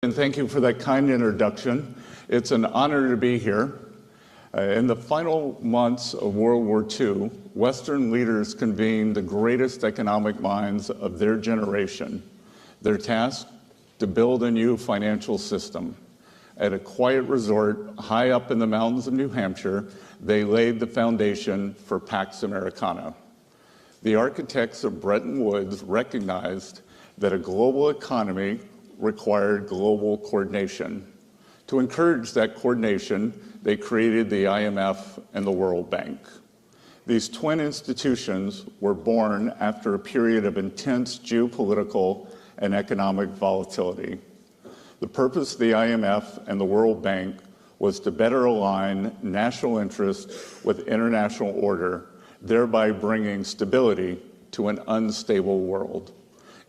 And thank you for that kind introduction. It's an honor to be here. In the final months of World War II, Western leaders convened the greatest economic minds of their generation. Their task, to build a new financial system. At a quiet resort high up in the mountains of New Hampshire, they laid the foundation for Pax Americana. The architects of Bretton Woods recognized that a global economy required global coordination. To encourage that coordination, they created the IMF and the World Bank. These twin institutions were born after a period of intense geopolitical and economic volatility. The purpose of the IMF and the World Bank was to better align national interests with international order, thereby bringing stability to an unstable world.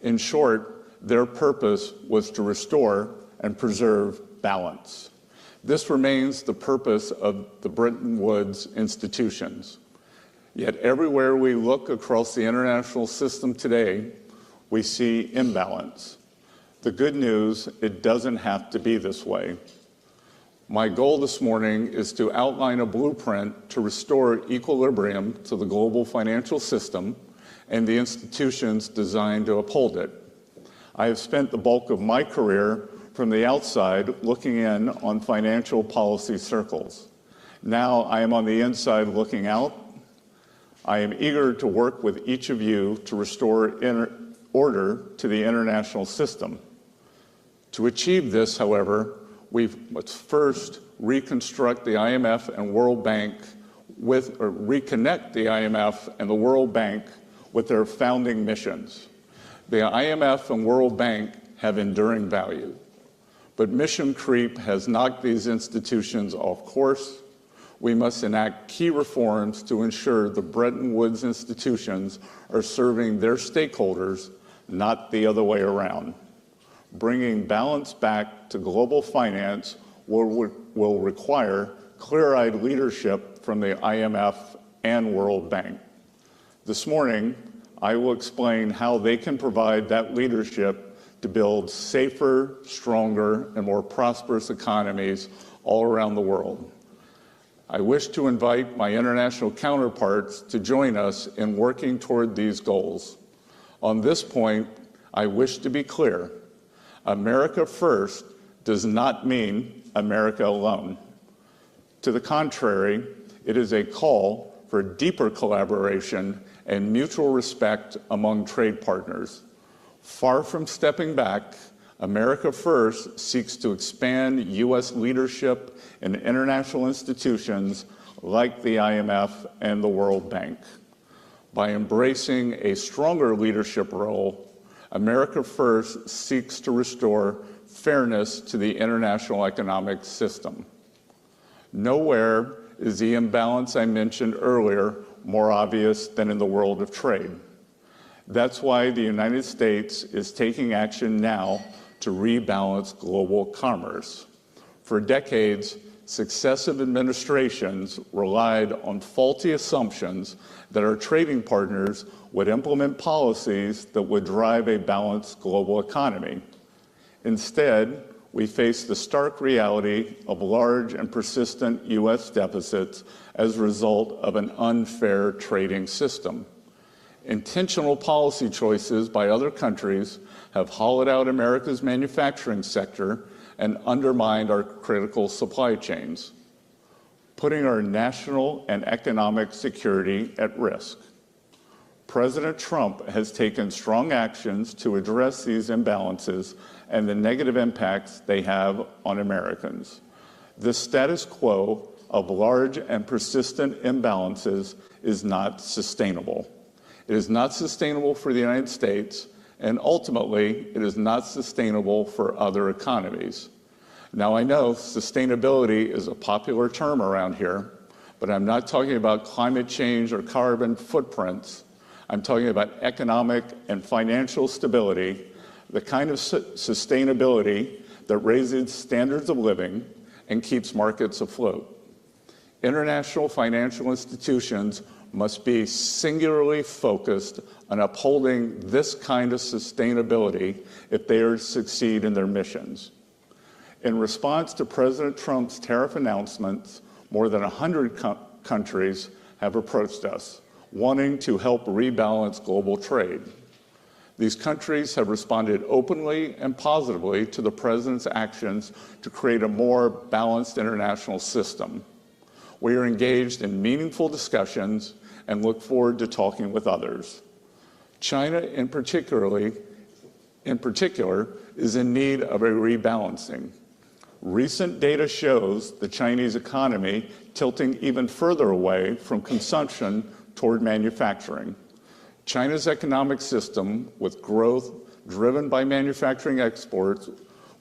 In short, their purpose was to restore and preserve balance. This remains the purpose of the Bretton Woods institutions. Yet everywhere we look across the international system today, we see imbalance. The good news, it doesn't have to be this way. My goal this morning is to outline a blueprint to restore equilibrium to the global financial system and the institutions designed to uphold it. I have spent the bulk of my career from the outside looking in on financial policy circles. Now I am on the inside looking out. I am eager to work with each of you to restore order to the international system. To achieve this, however, we must first reconstruct the IMF and World Bank reconnect the IMF and the World Bank with their founding missions. The IMF and World Bank have enduring value, but mission creep has knocked these institutions off course. We must enact key reforms to ensure the Bretton Woods institutions are serving their stakeholders, not the other way around. Bringing balance back to global finance will require clear-eyed leadership from the IMF and World Bank. This morning, I will explain how they can provide that leadership to build safer, stronger, and more prosperous economies all around the world. I wish to invite my international counterparts to join us in working toward these goals. On this point, I wish to be clear. America first does not mean America alone. To the contrary, it is a call for deeper collaboration and mutual respect among trade partners. Far from stepping back, America First seeks to expand U.S. leadership in international institutions like the IMF and the World Bank. By embracing a stronger leadership role, America First seeks to restore fairness to the international economic system. Nowhere is the imbalance I mentioned earlier more obvious than in the world of trade. That's why the United States is taking action now to rebalance global commerce. For decades, successive administrations relied on faulty assumptions that our trading partners would implement policies that would drive a balanced global economy. Instead, we face the stark reality of large and persistent U.S. deficits as a result of an unfair trading system. Intentional policy choices by other countries have hollowed out America's manufacturing sector and undermined our critical supply chains, putting our national and economic security at risk. President Trump has taken strong actions to address these imbalances and the negative impacts they have on Americans. This status quo of large and persistent imbalances is not sustainable. It is not sustainable for the United States, and ultimately, it is not sustainable for other economies. Now, I know sustainability is a popular term around here, but I'm not talking about climate change or carbon footprints. I'm talking about economic and financial stability, the kind of sustainability that raises standards of living and keeps markets afloat. International financial institutions must be singularly focused on upholding this kind of sustainability if they are to succeed in their missions. In response to President Trump's tariff announcements, more than 100 countries have approached us, wanting to help rebalance global trade. These countries have responded openly and positively to the President's actions to create a more balanced international system. We are engaged in meaningful discussions and look forward to talking with others. China, in particular, is in need of a rebalancing. Recent data shows the Chinese economy tilting even further away from consumption toward manufacturing. China's economic system, with growth driven by manufacturing exports,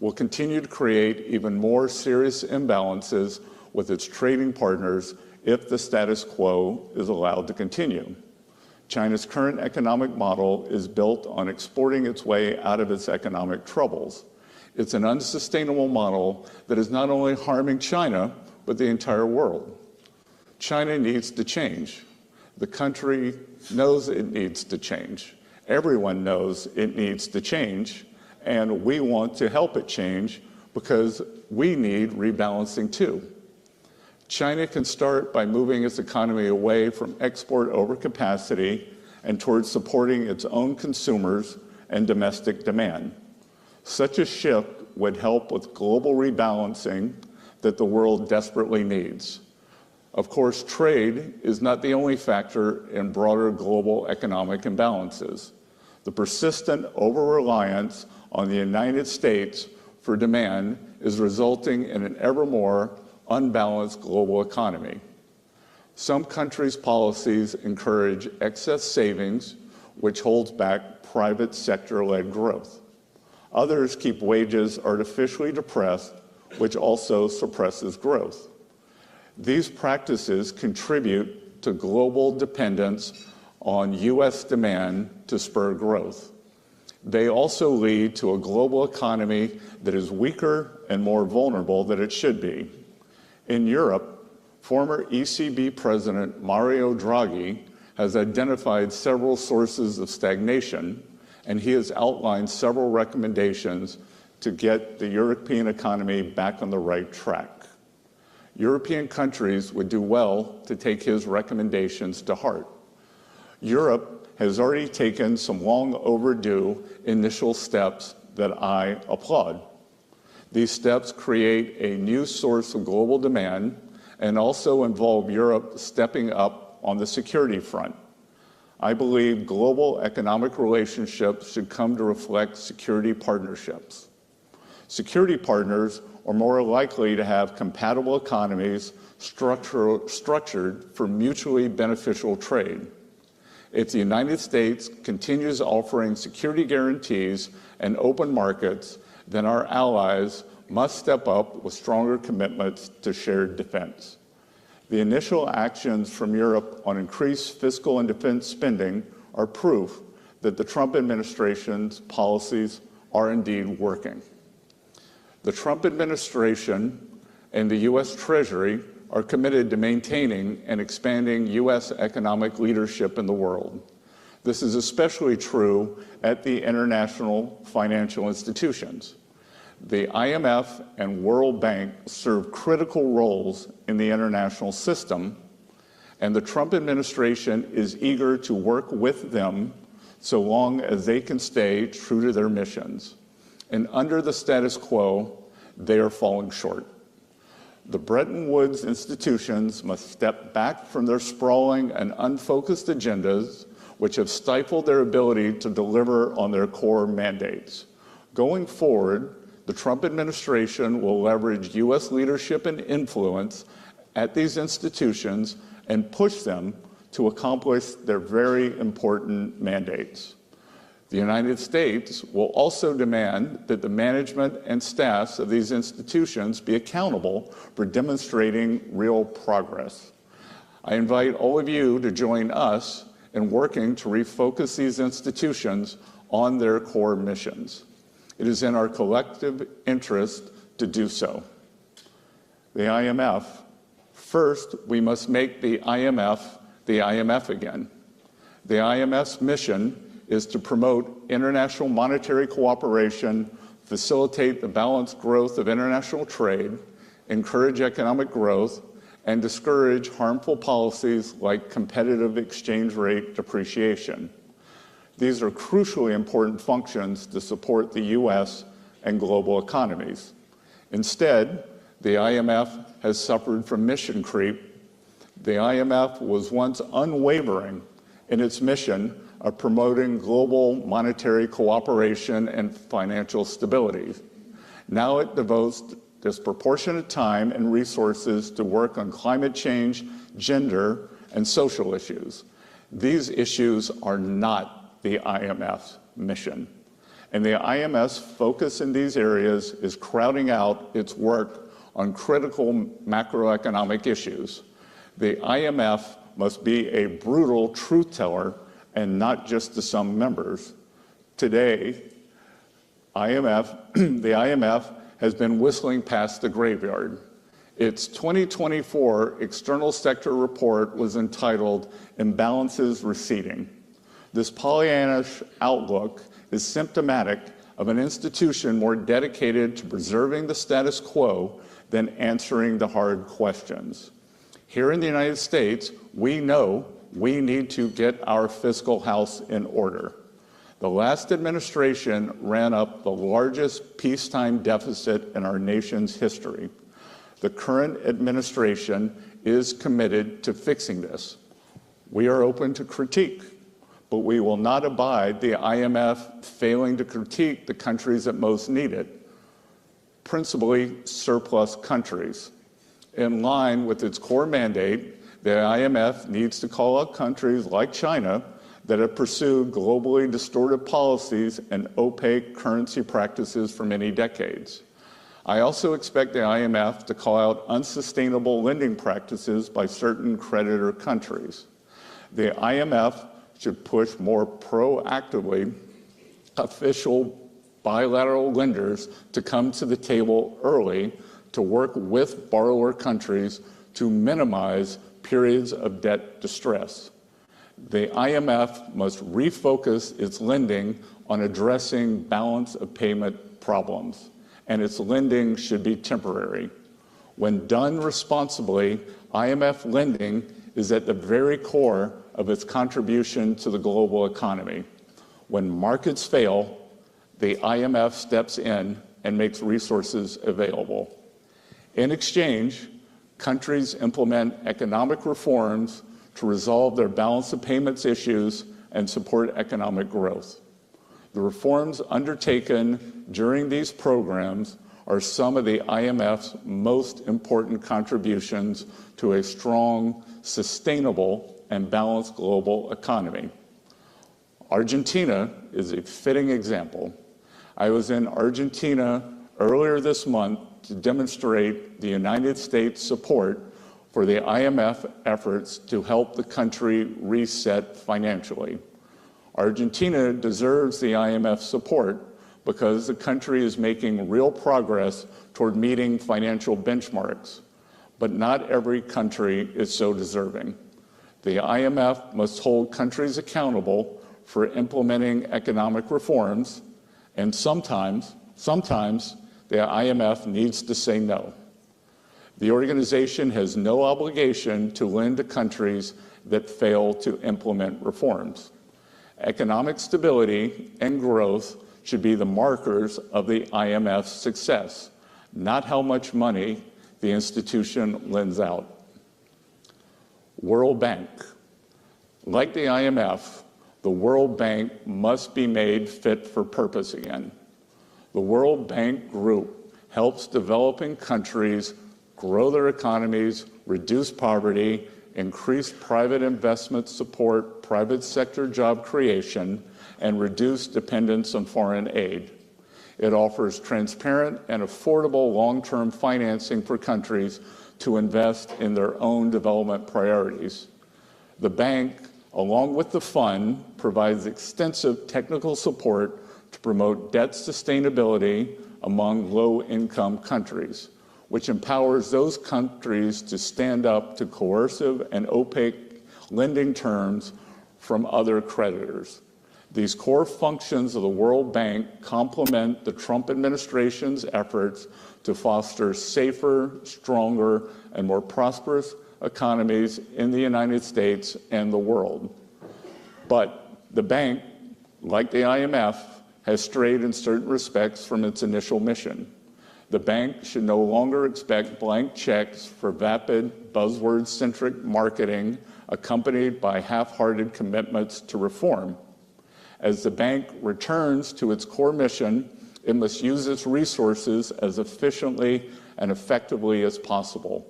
will continue to create even more serious imbalances with its trading partners if the status quo is allowed to continue. China's current economic model is built on exporting its way out of its economic troubles. It's an unsustainable model that is not only harming China, but the entire world. China needs to change. The country knows it needs to change. Everyone knows it needs to change, and we want to help it change because we need rebalancing too. China can start by moving its economy away from export overcapacity and towards supporting its own consumers and domestic demand. Such a shift would help with global rebalancing that the world desperately needs. Of course, trade is not the only factor in broader global economic imbalances. The persistent over-reliance on the United States for demand is resulting in an ever more unbalanced global economy. Some countries' policies encourage excess savings, which holds back private sector-led growth. Others keep wages artificially depressed, which also suppresses growth. These practices contribute to global dependence on U.S. demand to spur growth. They also lead to a global economy that is weaker and more vulnerable than it should be. In Europe, former ECB President Mario Draghi has identified several sources of stagnation, and he has outlined several recommendations to get the European economy back on the right track. European countries would do well to take his recommendations to heart. Europe has already taken some long overdue initial steps that I applaud. These steps create a new source of global demand and also involve Europe stepping up on the security front. I believe global economic relationships should come to reflect security partnerships. Security partners are more likely to have compatible economies structured for mutually beneficial trade. If the United States continues offering security guarantees and open markets, then our allies must step up with stronger commitments to shared defense. The initial actions from Europe on increased fiscal and defense spending are proof that the Trump administration's policies are indeed working. The Trump administration and the U.S. Treasury are committed to maintaining and expanding U.S. economic leadership in the world. This is especially true at the international financial institutions. The IMF and World Bank serve critical roles in the international system, and the Trump administration is eager to work with them so long as they can stay true to their missions. And under the status quo, they are falling short. The Bretton Woods institutions must step back from their sprawling and unfocused agendas, which have stifled their ability to deliver on their core mandates. Going forward, the Trump administration will leverage U.S. leadership and influence at these institutions and push them to accomplish their very important mandates. The United States will also demand that the management and staffs of these institutions be accountable for demonstrating real progress. I invite all of you to join us in working to refocus these institutions on their core missions. It is in our collective interest to do so. The IMF. First, we must make the IMF again. The IMF's mission is to promote international monetary cooperation facilitate the balanced growth of international trade, encourage economic growth, and discourage harmful policies like competitive exchange rate depreciation. These are crucially important functions to support the U.S. and global economies. Instead, the IMF has suffered from mission creep. The IMF was once unwavering in its mission of promoting global monetary cooperation and financial stability. Now it devotes disproportionate time and resources to work on climate change, gender, and social issues. These issues are not the IMF's mission. And the IMF's focus in these areas is crowding out its work on critical macroeconomic issues. The IMF must be a brutal truth teller and not just to some members. Today, the IMF has been whistling past the graveyard. Its 2024 external sector report was entitled Imbalances Receding. This Pollyannish outlook is symptomatic of an institution more dedicated to preserving the status quo than answering the hard questions. Here in the United States, we know we need to get our fiscal house in order. The last administration ran up the largest peacetime deficit in our nation's history. The current administration is committed to fixing this. We are open to critique, but we will not abide the IMF failing to critique the countries that most need it, principally surplus countries. In line with its core mandate, the IMF needs to call out countries like China that have pursued globally distorted policies and opaque currency practices for many decades. I also expect the IMF to call out unsustainable lending practices by certain creditor countries. The IMF should push more proactively official bilateral lenders to come to the table early to work with borrower countries to minimize periods of debt distress. The IMF must refocus its lending on addressing balance of payment problems, and its lending should be temporary. When done responsibly, IMF lending is at the very core of its contribution to the global economy. When markets fail, the IMF steps in and makes resources available. In exchange, countries implement economic reforms to resolve their balance of payments issues and support economic growth. The reforms undertaken during these programs are some of the IMF's most important contributions to a strong, sustainable, and balanced global economy. Argentina is a fitting example. I was in Argentina earlier this month to demonstrate the United States' support for the IMF efforts to help the country reset financially. Argentina deserves the IMF support because the country is making real progress toward meeting financial benchmarks, but not every country is so deserving. The IMF must hold countries accountable for implementing economic reforms, and sometimes the IMF needs to say no. The organization has no obligation to lend to countries that fail to implement reforms. Economic stability and growth should be the markers of the IMF's success, not how much money the institution lends out. World Bank. Like the IMF, the World Bank must be made fit for purpose again. The World Bank Group helps developing countries grow their economies, reduce poverty, increase private investment support, private sector job creation, and reduce dependence on foreign aid. It offers transparent and affordable long-term financing for countries to invest in their own development priorities. The bank, along with the fund, provides extensive technical support to promote debt sustainability among low-income countries, which empowers those countries to stand up to coercive and opaque lending terms from other creditors. These core functions of the World Bank complement the Trump administration's efforts to foster safer, stronger, and more prosperous economies in the United States and the world. But the bank, like the IMF, has strayed in certain respects from its initial mission. The bank should no longer expect blank checks for vapid, buzzword-centric marketing accompanied by half-hearted commitments to reform. As the bank returns to its core mission, it must use its resources as efficiently and effectively as possible,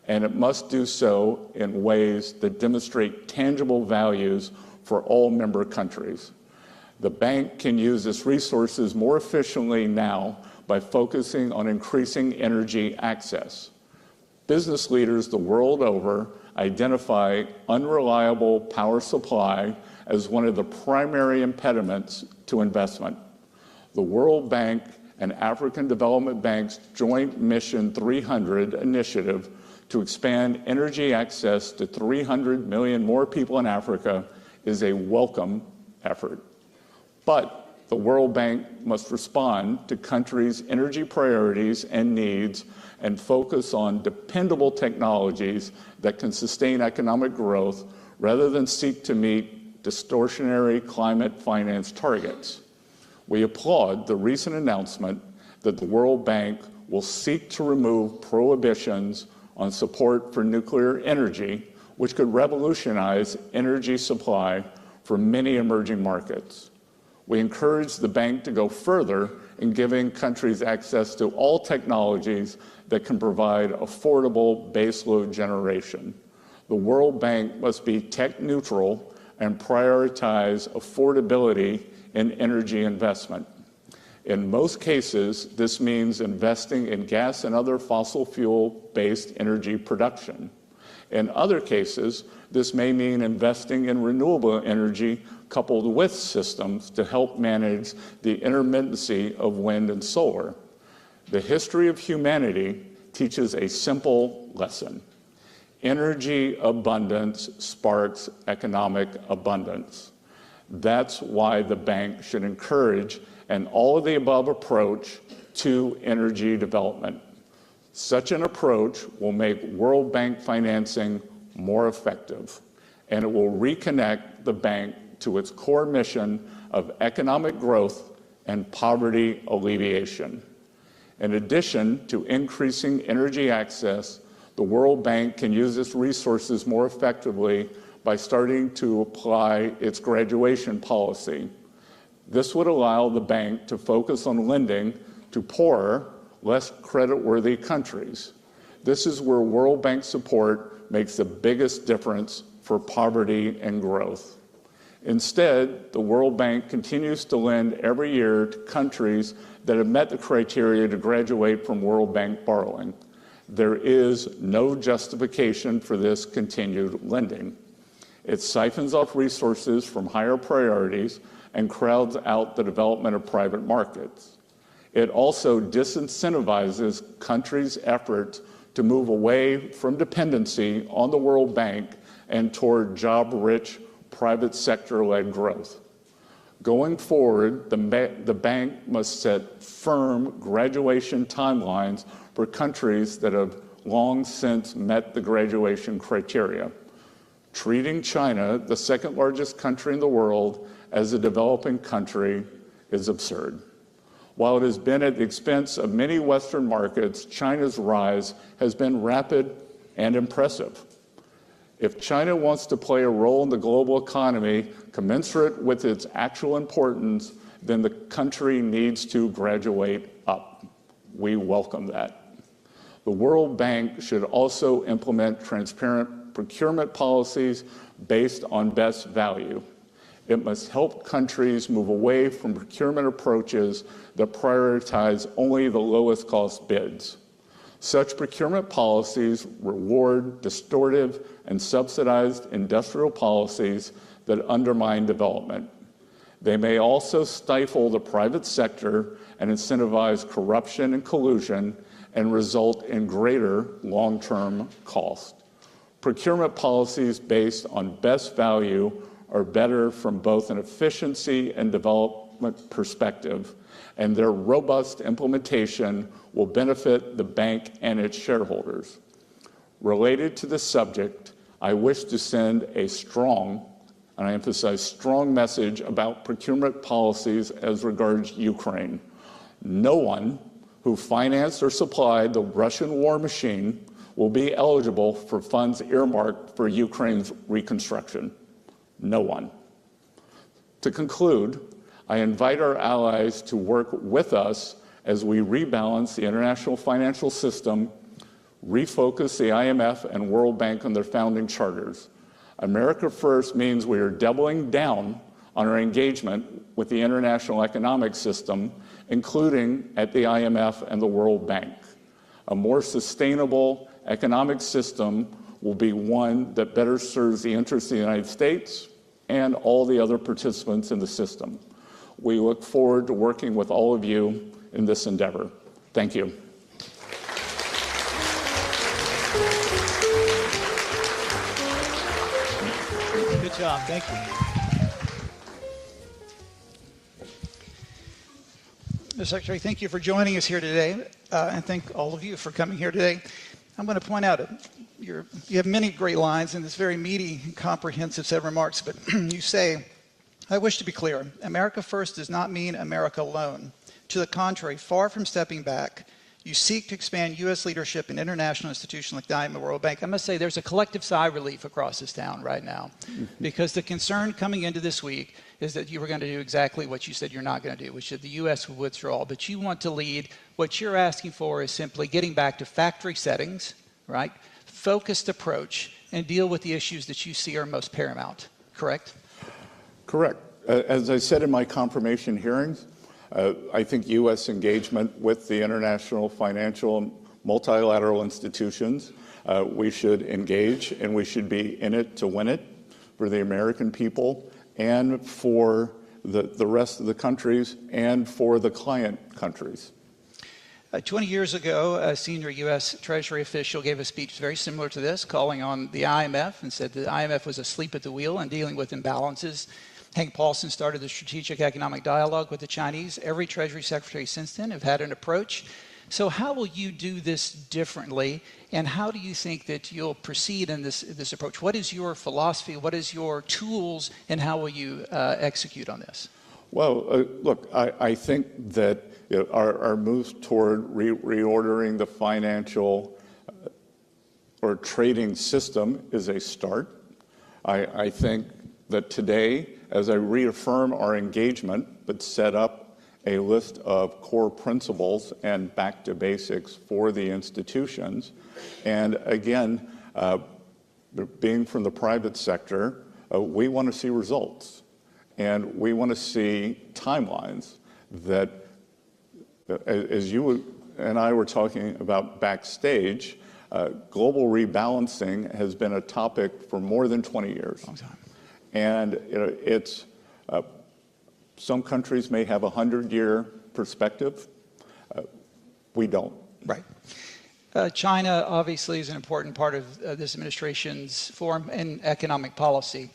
and it must do so in ways that demonstrate tangible values for all member countries. The bank can use its resources more efficiently now by focusing on increasing energy access. Business leaders the world over identify unreliable power supply as one of the primary impediments to investment. The World Bank and African Development Bank's Joint Mission 300 initiative to expand energy access to 300 million more people in Africa is a welcome effort. But the World Bank must respond to countries' energy priorities and needs and focus on dependable technologies that can sustain economic growth rather than seek to meet distortionary climate finance targets. We applaud the recent announcement that the World Bank will seek to remove prohibitions on support for nuclear energy, which could revolutionize energy supply for many emerging markets. We encourage the bank to go further in giving countries access to all technologies that can provide affordable baseload generation. The World Bank must be tech neutral and prioritize affordability in energy investment. In most cases, this means investing in gas and other fossil fuel-based energy production. In other cases, this may mean investing in renewable energy coupled with systems to help manage the intermittency of wind and solar. The history of humanity teaches a simple lesson. Energy abundance sparks economic abundance. That's why the bank should encourage an all-of-the-above approach to energy development. Such an approach will make World Bank financing more effective, and it will reconnect the bank to its core mission of economic growth and poverty alleviation. In addition to increasing energy access, the World Bank can use its resources more effectively by starting to apply its graduation policy. This would allow the bank to focus on lending to poorer, less creditworthy countries. This is where World Bank support makes the biggest difference for poverty and growth. Instead, the World Bank continues to lend every year to countries that have met the criteria to graduate from World Bank borrowing. There is no justification for this continued lending. It siphons off resources from higher priorities and crowds out the development of private markets. It also disincentivizes countries' efforts to move away from dependency on the World Bank and toward job-rich, private sector-led growth. Going forward, the bank must set firm graduation timelines for countries that have long since met the graduation criteria. Treating China, the second largest country in the world, as a developing country is absurd. While it has been at the expense of many Western markets, China's rise has been rapid and impressive. If China wants to play a role in the global economy commensurate with its actual importance, then the country needs to graduate up. We welcome that. The World Bank should also implement transparent procurement policies based on best value. It must help countries move away from procurement approaches that prioritize only the lowest cost bids. Such procurement policies reward distortive and subsidized industrial policies that undermine development. They may also stifle the private sector and incentivize corruption and collusion and result in greater long-term cost. Procurement policies based on best value are better from both an efficiency and development perspective, and their robust implementation will benefit the bank and its shareholders. Related to this subject, I wish to send a strong, and I emphasize strong, message about procurement policies as regards Ukraine. No one who financed or supplied the Russian war machine will be eligible for funds earmarked for Ukraine's reconstruction. No one. To conclude, I invite our allies to work with us as we rebalance the international financial system, refocus the IMF and World Bank on their founding charters. America First means we are doubling down on our engagement with the international economic system, including at the IMF and the World Bank. A more sustainable economic system will be one that better serves the interests of the United States and all the other participants in the system. We look forward to working with all of you in this endeavor. Thank you. Good job. Thank you. Mr. Secretary, thank you for joining us here today, and thank all of you for coming here today. I'm going to point out you have many great lines in this very meaty, comprehensive set of remarks, but you say, I wish to be clear, America First does not mean America alone. To the contrary, far from stepping back, you seek to expand U.S. leadership in international institutions like the IMF and the World Bank. I must say there's a collective sigh of relief across this town right now, because the concern coming into this week is that you were going to do exactly what you said you're not going to do, which is the U.S. would withdraw, but you want to lead. What you're asking for is simply getting back to factory settings, right? Focused approach, and deal with the issues that you see are most paramount, correct? Correct. As I said in my confirmation hearings, I think U.S. engagement with the international financial and multilateral institutions, we should engage, and we should be in it to win it for the American people and for the rest of the countries and for the client countries. 20 years ago, a senior U.S. Treasury official gave a speech very similar to this, calling on the IMF and said the IMF was asleep at the wheel in dealing with imbalances. Hank Paulson started the Strategic Economic Dialogue with the Chinese. Every Treasury Secretary since then have had an approach. So how will you do this differently, and how do you think that you'll proceed in this approach? What is your philosophy? What is your tools, and how will you execute on this? Well, look, I think that our moves toward reordering the financial or trading system is a start. I think that today, as I reaffirm our engagement, but set up a list of core principles and back to basics for the institutions, and again, being from the private sector, we want to see results. And we want to see timelines that, as you and I were talking about backstage, global rebalancing has been a topic for more than 20 years. Long time. And it's, some countries may have a 100-year perspective. We don't. Right. China obviously is an important part of this administration's foreign and economic policy.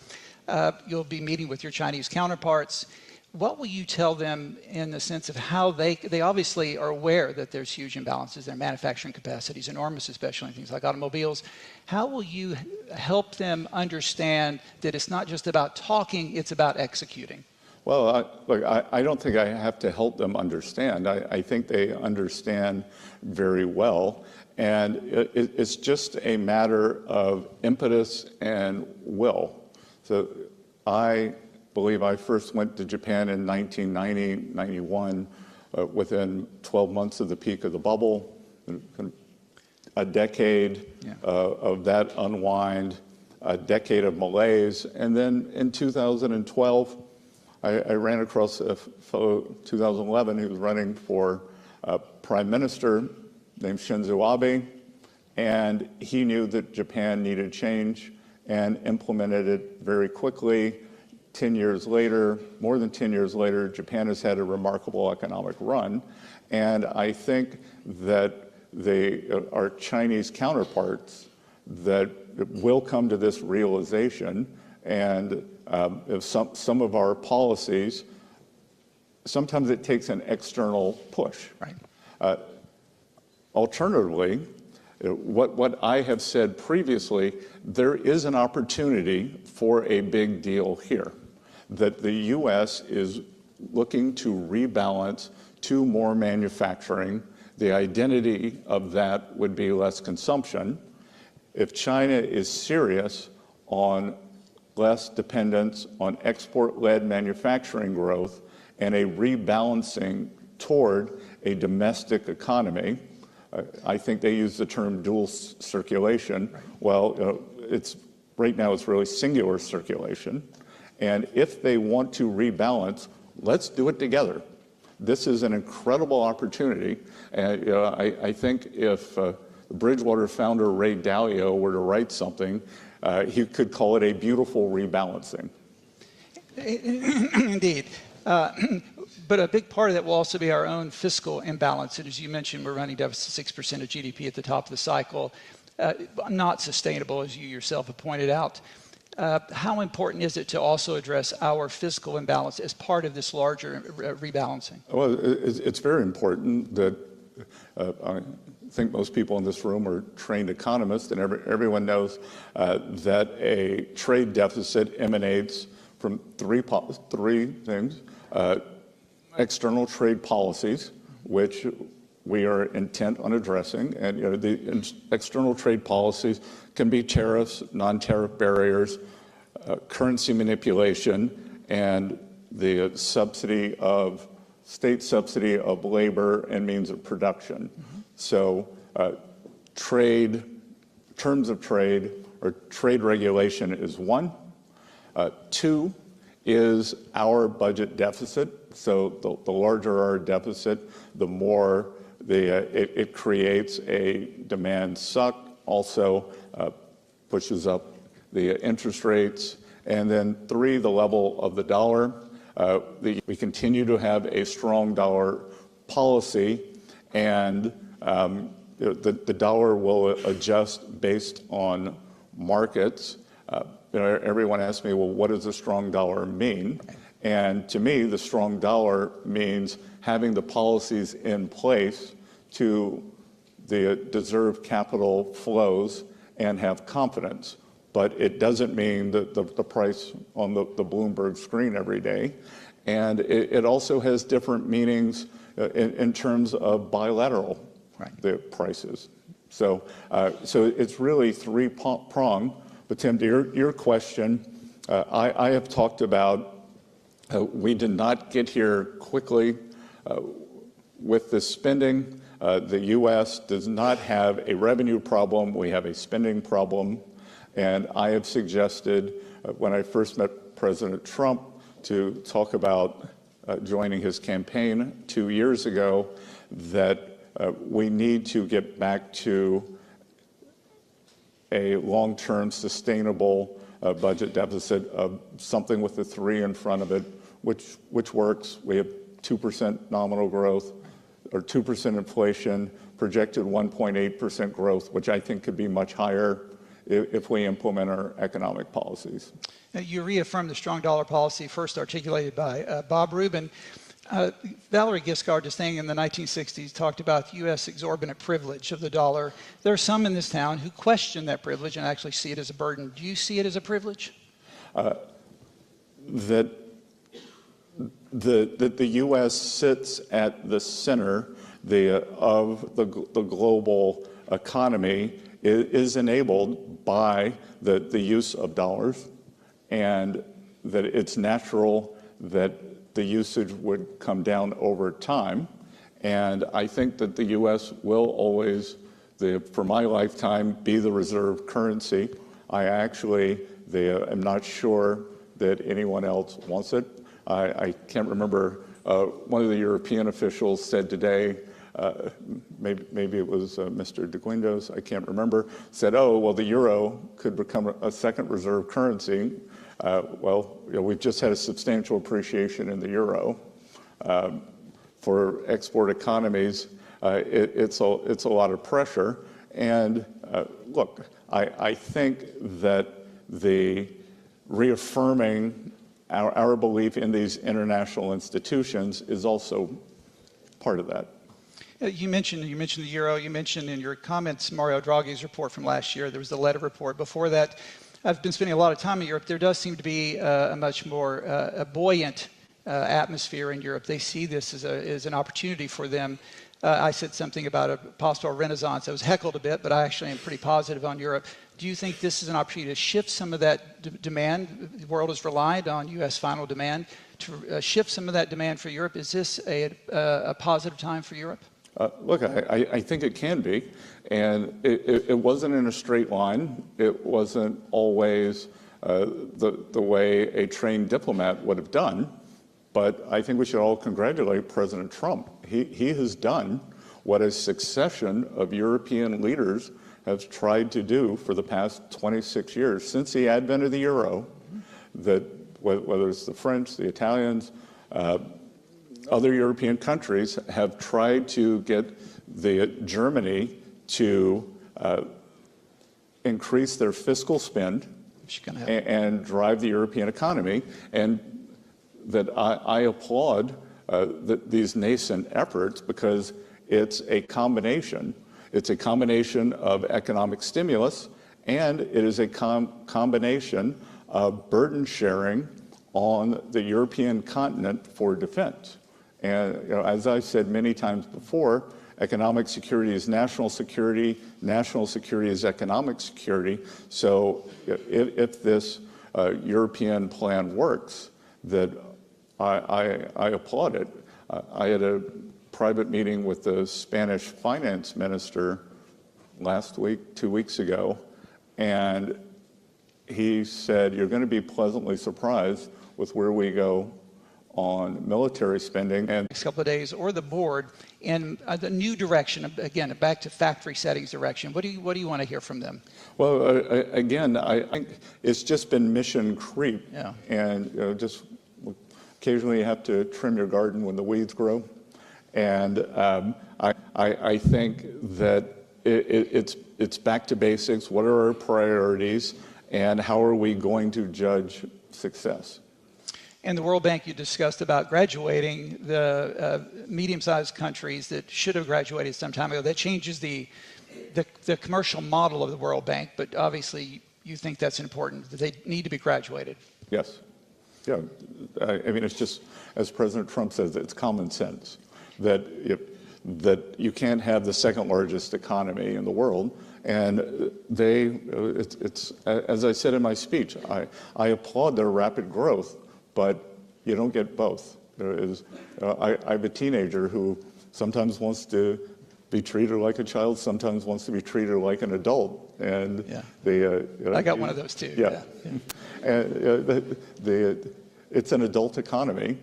You'll be meeting with your Chinese counterparts. What will you tell them in the sense of how they obviously are aware that there's huge imbalances, their manufacturing capacity is enormous, especially in things like automobiles. How will you help them understand that it's not just about talking, it's about executing? Well, look, I don't think I have to help them understand. I think they understand very well. And it's just a matter of impetus and will. So I believe I first went to Japan in 1990, 91, within 12 months of the peak of the bubble, a decade of that unwind, a decade of malaise. And then in 2012, I ran across a fellow, 2011, who was running for prime minister named Shinzo Abe, and he knew that Japan needed change and implemented it very quickly. 10 years later, more than 10 years later, Japan has had a remarkable economic run. And I think that our Chinese counterparts that will come to this realization And if some of our policies, sometimes it takes an external push. Right. Alternatively, what I have said previously, there is an opportunity for a big deal here, that the U.S. is looking to rebalance to more manufacturing. The identity of that would be less consumption. If China is serious on less dependence on export-led manufacturing growth and a rebalancing toward a domestic economy, I think they use the term dual circulation. Right. Well, right now it's really singular circulation. And if they want to rebalance, let's do it together. This is an incredible opportunity. And I think if Bridgewater founder Ray Dalio were to write something, he could call it a beautiful rebalancing. Indeed. But a big part of that will also be our own fiscal imbalance. And as you mentioned, we're running deficit 6% of GDP at the top of the cycle. Not sustainable, as you yourself have pointed out. How important is it to also address our fiscal imbalance as part of this larger rebalancing? Well, it's very important that I think most people in this room are trained economists, and everyone knows that a trade deficit emanates from three things. External trade policies, which we are intent on addressing, and the external trade policies can be tariffs, non-tariff barriers, currency manipulation, and the state subsidy of labor and means of production. Mm-hmm. So terms of trade or trade regulation is one. Two is our budget deficit. So the larger our deficit, the more it creates a demand suck, also pushes up the interest rates. And then three, the level of the dollar. We continue to have a strong dollar policy, and the dollar will adjust based on markets. Everyone asks me, well, what does a strong dollar mean? And to me, the strong dollar means having the policies in place to deserve capital flows and have confidence. But it doesn't mean that the price on the Bloomberg screen every day. And it also has different meanings in terms of bilateral the prices. So it's really three-pronged. But Tim, to your question, I have talked about we did not get here quickly with this spending. The U.S. does not have a revenue problem. We have a spending problem. And I have suggested, when I first met President Trump, to talk about joining his campaign 2 years ago, that we need to get back to a long-term sustainable budget deficit of something with a 3 in front of it, which works. We have 2% nominal growth, or 2% inflation, projected 1.8% growth, which I think could be much higher if we implement our economic policies. Now, you reaffirmed the strong dollar policy first articulated by Bob Rubin. Valerie Giscard d'Estaing in the 1960s talked about the U.S. exorbitant privilege of the dollar. There are some in this town who question that privilege and actually see it as a burden. Do you see it as a privilege? That the U.S. sits at the center of the global economy is enabled by the use of dollars, and that it's natural that the usage would come down over time. And I think that the U.S. will always, for my lifetime, be the reserve currency. I actually am not sure that anyone else wants it. I can't remember, one of the European officials said today, maybe it was Mr. de Guindos, I can't remember, said, oh, well, the euro could become a second reserve currency. We've just had a substantial appreciation in the euro. For export economies, it's a lot of pressure. And look, I think that reaffirming our belief in these international institutions is also part of that. You mentioned the euro. You mentioned in your comments Mario Draghi's report from last year. There was the letter report. Before that, I've been spending a lot of time in Europe. There does seem to be a much more a buoyant atmosphere in Europe. They see this as an opportunity for them. I said something about a possible renaissance. I was heckled a bit, but I actually am pretty positive on Europe. Do you think this is an opportunity to shift some of that demand? The world is reliant on U.S. final demand. To shift some of that demand for Europe, is this a positive time for Europe? Look, I think it can be, and it wasn't in a straight line. It wasn't always the way a trained diplomat would have done, but I think we should all congratulate President Trump. He has done what a succession of European leaders have tried to do for the past 26 years, since the advent of the euro, that whether it's the French, the Italians, other European countries have tried to get Germany to increase their fiscal spend and drive the European economy, and that I applaud these nascent efforts, because it's a combination. It's a combination of economic stimulus, and it is a combination of burden sharing on the European continent for defense. And as I've said many times before, economic security is national security is economic security. So if this European plan works, that I applaud it. I had a private meeting with the Spanish finance minister last week, 2 weeks ago, and he said, you're going to be pleasantly surprised with where we go on military spending. And next couple of days, or the board, in the new direction, again, back to factory settings direction. What do you want to hear from them? Well, again, I think it's just been mission creep. Yeah. And just occasionally you have to trim your garden when the weeds grow. And I think that it's back to basics. What are our priorities, and how are we going to judge success? And the World Bank, you discussed about graduating the medium-sized countries that should have graduated some time ago. That changes the commercial model of the World Bank, but obviously you think that's important, that they need to be graduated. Yes. Yeah. I mean, it's just, as President Trump says, it's common sense that you can't have the second largest economy in the world. And it's as I said in my speech, I applaud their rapid growth, but you don't get both. I have a teenager who sometimes wants to be treated like a child, sometimes wants to be treated like an adult. And I got one of those too. Yeah. And it's an adult economy.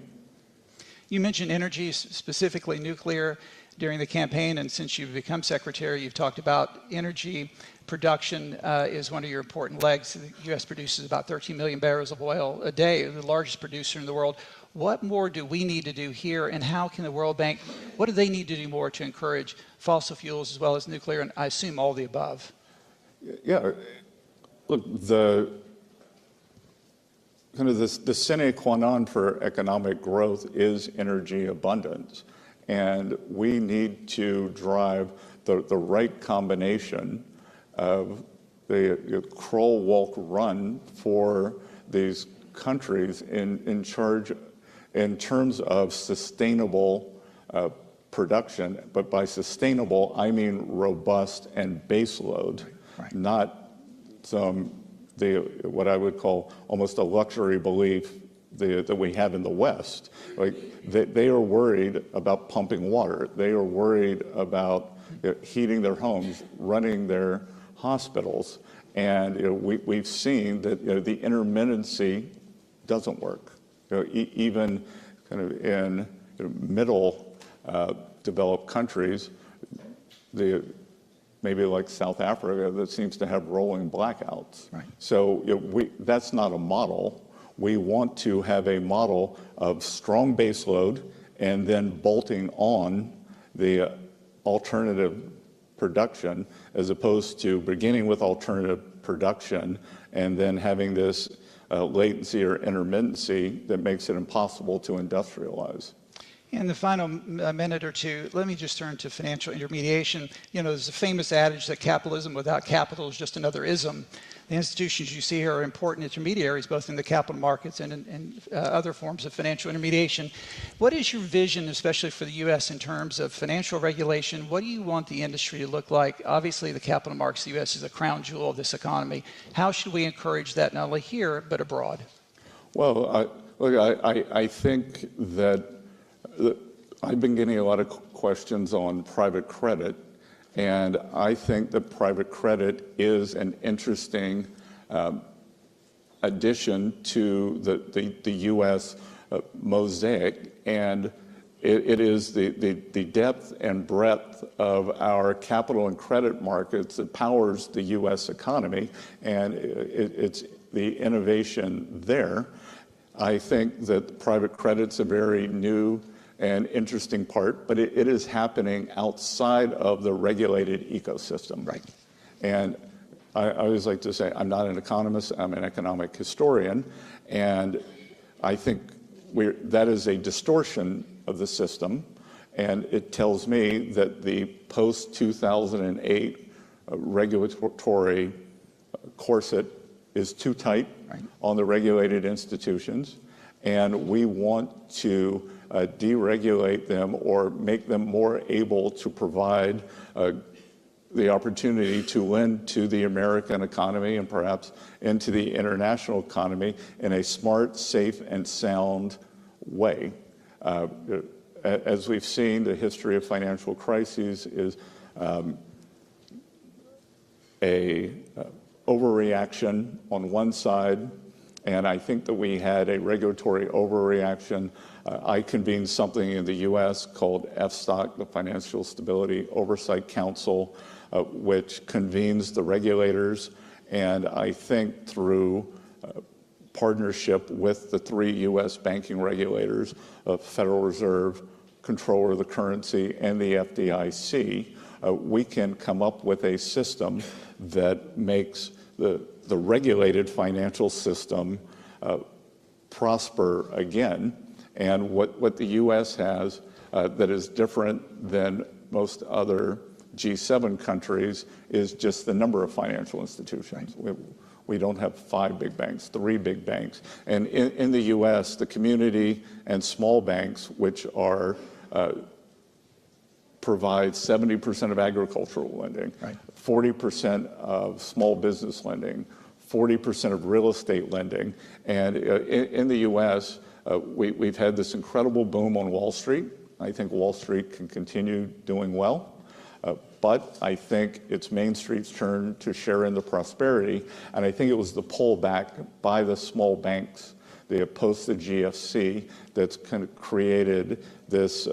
You mentioned energy, specifically nuclear, during the campaign, and since you've become secretary, you've talked about energy production is one of your important legs. The U.S. produces about 13 million barrels of oil a day, the largest producer in the world. What more do we need to do here, and how can the World Bank, what do they need to do more to encourage fossil fuels as well as nuclear, and I assume all the above? Yeah, look, the sine qua non for economic growth is energy abundance. And we need to drive the right combination of the crawl, walk, run for these countries in terms of sustainable production. But by sustainable, I mean robust and baseload, right. Not what I would call almost a luxury belief that we have in the West. Like they are worried about pumping water. They are worried about heating their homes, running their hospitals, and we've seen that the intermittency doesn't work. Even kind of in middle developed countries, maybe like South Africa, that seems to have rolling blackouts. Right. So that's not a model. We want to have a model of strong baseload and then bolting on the alternative production, as opposed to beginning with alternative production and then having this latency or intermittency that makes it impossible to industrialize. In the final minute or two, let me just turn to financial intermediation. You know, there's a famous adage that capitalism without capital is just another ism. The institutions you see here are important intermediaries, both in the capital markets and in other forms of financial intermediation. What is your vision, especially for the U.S., in terms of financial regulation? What do you want the industry to look like? Obviously, the capital markets, the U.S. is a crown jewel of this economy. How should we encourage that not only here, but abroad? Well, I think that I've been getting a lot of questions on private credit, and I think that private credit is an interesting addition to the U.S. mosaic, and it is the depth and breadth of our capital and credit markets that powers the U.S. economy, and it's the innovation there. I think that private credit's a very new and interesting part, but it is happening outside of the regulated ecosystem. Right. And I always like to say, I'm not an economist, I'm an economic historian, and I think that is a distortion of the system, and it tells me that the post-2008 regulatory corset is too tight on the regulated institutions, and we want to deregulate them or make them more able to provide the opportunity to lend to the American economy and perhaps into the international economy in a smart, safe, and sound way. As we've seen, the history of financial crises is a overreaction on one side, and I think that we had a regulatory overreaction. I convened something in the U.S. called FSOC, the Financial Stability Oversight Council, which convenes the regulators, and I think through partnership with the 3 U.S. banking regulators, Federal Reserve, Controller of the Currency, and the FDIC, we can come up with a system that makes the regulated financial system prosper again. And what the U.S. has that is different than most other G7 countries is just the number of financial institutions. We don't have 5 big banks, 3 big banks. And in the U.S., the community and small banks, which are provide 70% of agricultural lending, 40% of small business lending, 40% of real estate lending. And in the U.S., we've had this incredible boom on Wall Street. I think Wall Street can continue doing well. But I think it's Main Street's turn to share in the prosperity. And I think it was the pullback by the small banks, the post the GFC, that's kind of created this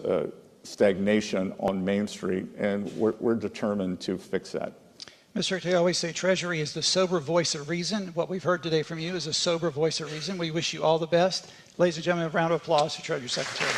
stagnation on Main Street. And we're determined to fix that. Mr. Secretary, I always say Treasury is the sober voice of reason. What we've heard today from you is a sober voice of reason. We wish you all the best. Ladies and gentlemen, a round of applause for Treasury Secretary.